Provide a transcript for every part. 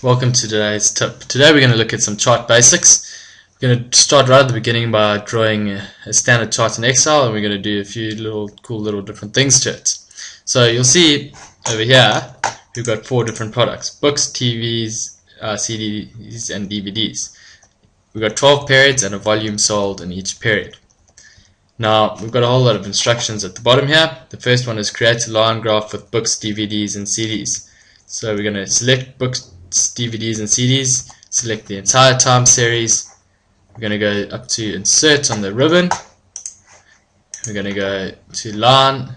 Welcome to today's tip. Today we're going to look at some chart basics. We're going to start right at the beginning by drawing a standard chart in Excel, and we're going to do a few cool little different things to it. So you'll see over here we've got 4 different products: books, TVs, CDs and DVDs. We've got 12 periods and a volume sold in each period. Now we've got a whole lot of instructions at the bottom here. The first one is create a line graph with books, DVDs and CDs. So we're going to select books, DVDs and CDs, select the entire time series. We're going to go up to insert on the ribbon. We're going to go to line,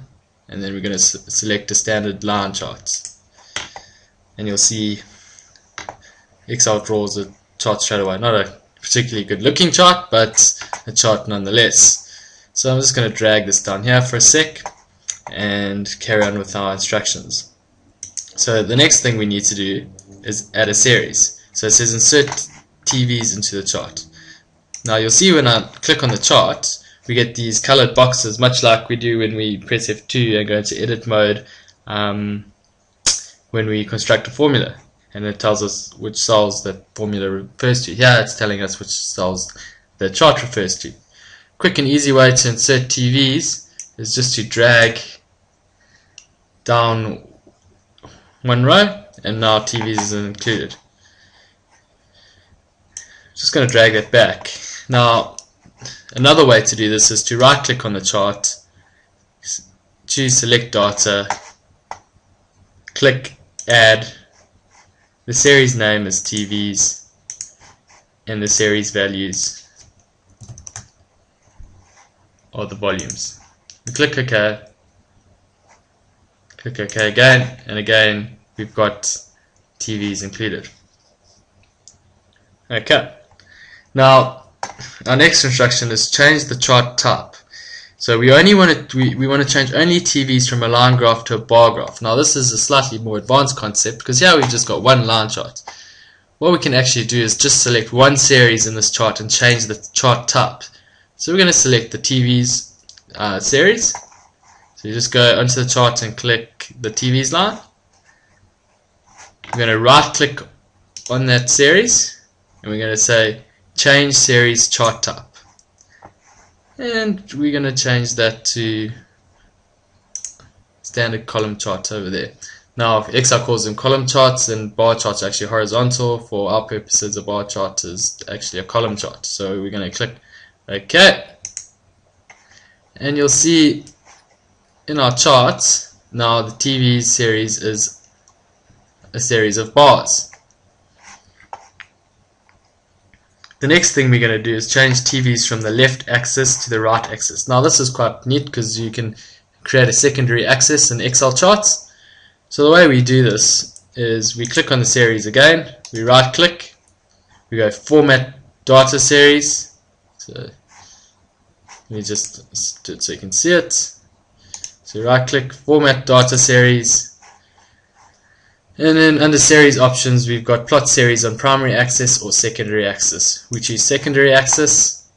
and then we're going to select a standard line chart. And you'll see Excel draws a chart straight away. Not a particularly good looking chart, but a chart nonetheless. So I'm just going to drag this down here for a sec and carry on with our instructions. So the next thing we need to do is add a series. So it says insert TVs into the chart. Now you'll see when I click on the chart, we get these colored boxes, much like we do when we press F2 and go into edit mode when we construct a formula, and it tells us which cells that formula refers to. Here it's telling us which cells the chart refers to. Quick and easy way to insert TVs is just to drag down one row, and now TVs is included. Just going to drag that back. Now another way to do this is to right click on the chart, choose select data, click add, the series name is TVs and the series values or the volumes. We click OK, click OK again, and again we've got TVs included. Okay, now our next instruction is change the chart type. So we want to change only TVs from a line graph to a bar graph. Now this is a slightly more advanced concept because here we've just got one line chart. What we can actually do is just select one series in this chart and change the chart type. So we're going to select the TVs series. So you just go onto the chart and click the TVs line. We're going to right click on that series and we're going to say change series chart type, and we're going to change that to standard column chart over there. Now Excel calls them column charts, and bar charts are actually horizontal. For our purposes, a bar chart is actually a column chart. So we're going to click OK, and you'll see in our charts now the TV series is a series of bars. The next thing we're going to do is change TVs from the left axis to the right axis. Now this is quite neat because you can create a secondary axis in Excel charts. So the way we do this is we click on the series again, we right click, we go format data series. So let me just do it so you can see it. So right click, format data series, and then under series options we've got plot series on primary axis or secondary axis. We choose secondary axis,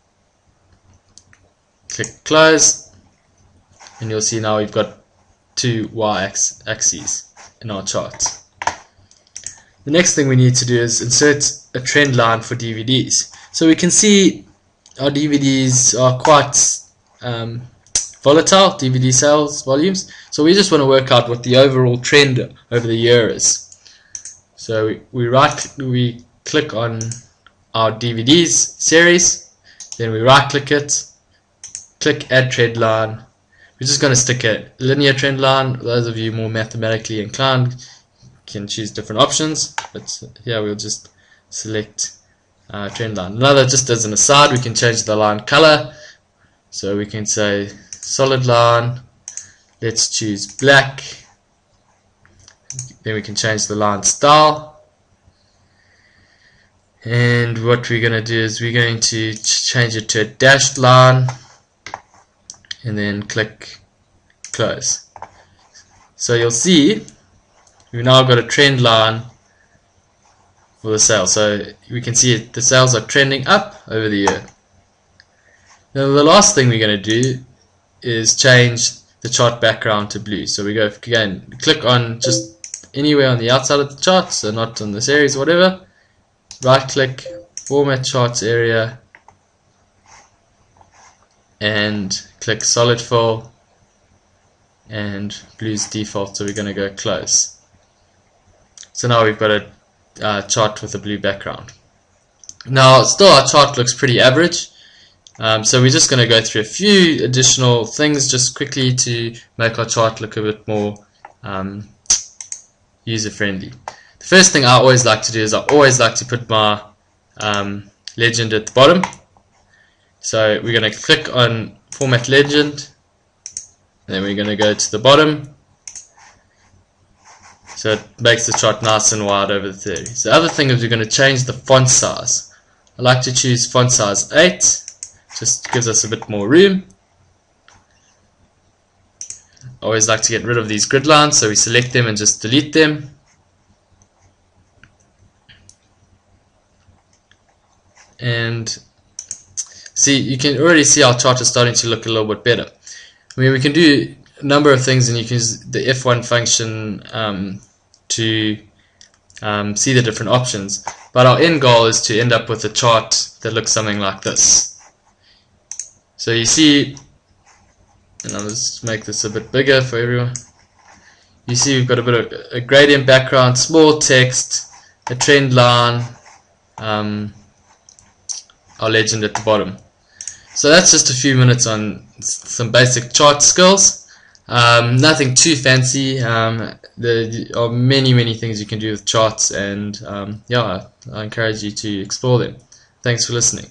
click close, and you'll see now we've got 2 y-axes in our chart. The next thing we need to do is insert a trend line for DVDs. So we can see our DVDs are quite volatile, DVD sales volumes, so we just want to work out what the overall trend over the year is. So we click on our DVDs series, then we right click it, click add trend line. We're just going to stick a linear trend line. Those of you more mathematically inclined can choose different options, but here we'll just select trend line. Another, just as an aside, we can change the line color. So we can say solid line, let's choose black, then we can change the line style, and what we're going to do is we're going to change it to a dashed line and then click close. So you'll see we've now got a trend line for the sales, so we can see the sales are trending up over the year. Now the last thing we're going to do is change the chart background to blue. So we go again, click on just anywhere on the outside of the chart, so not on the series or whatever. Right click, format charts area, and click solid fill, and blue's default, so we're going to go close. So now we've got a chart with a blue background. Now still our chart looks pretty average, so we're just going to go through a few additional things just quickly to make our chart look a bit more user friendly. The first thing I always like to do is I always like to put my legend at the bottom. So we're going to click on format legend, and then we're going to go to the bottom, so it makes the chart nice and wide over the 30. So the other thing is we're going to change the font size. I like to choose font size 8, just gives us a bit more room. I always like to get rid of these grid lines, so we select them and just delete them. And see, you can already see our chart is starting to look a little bit better. I mean, we can do a number of things, and you can use the F1 function to see the different options. But our end goal is to end up with a chart that looks something like this. So you see, and I'll just make this a bit bigger for everyone. You see we've got a bit of a gradient background, small text, a trend line, our legend at the bottom. So that's just a few minutes on some basic chart skills. Nothing too fancy. There are many things you can do with charts, and yeah, I encourage you to explore them. Thanks for listening.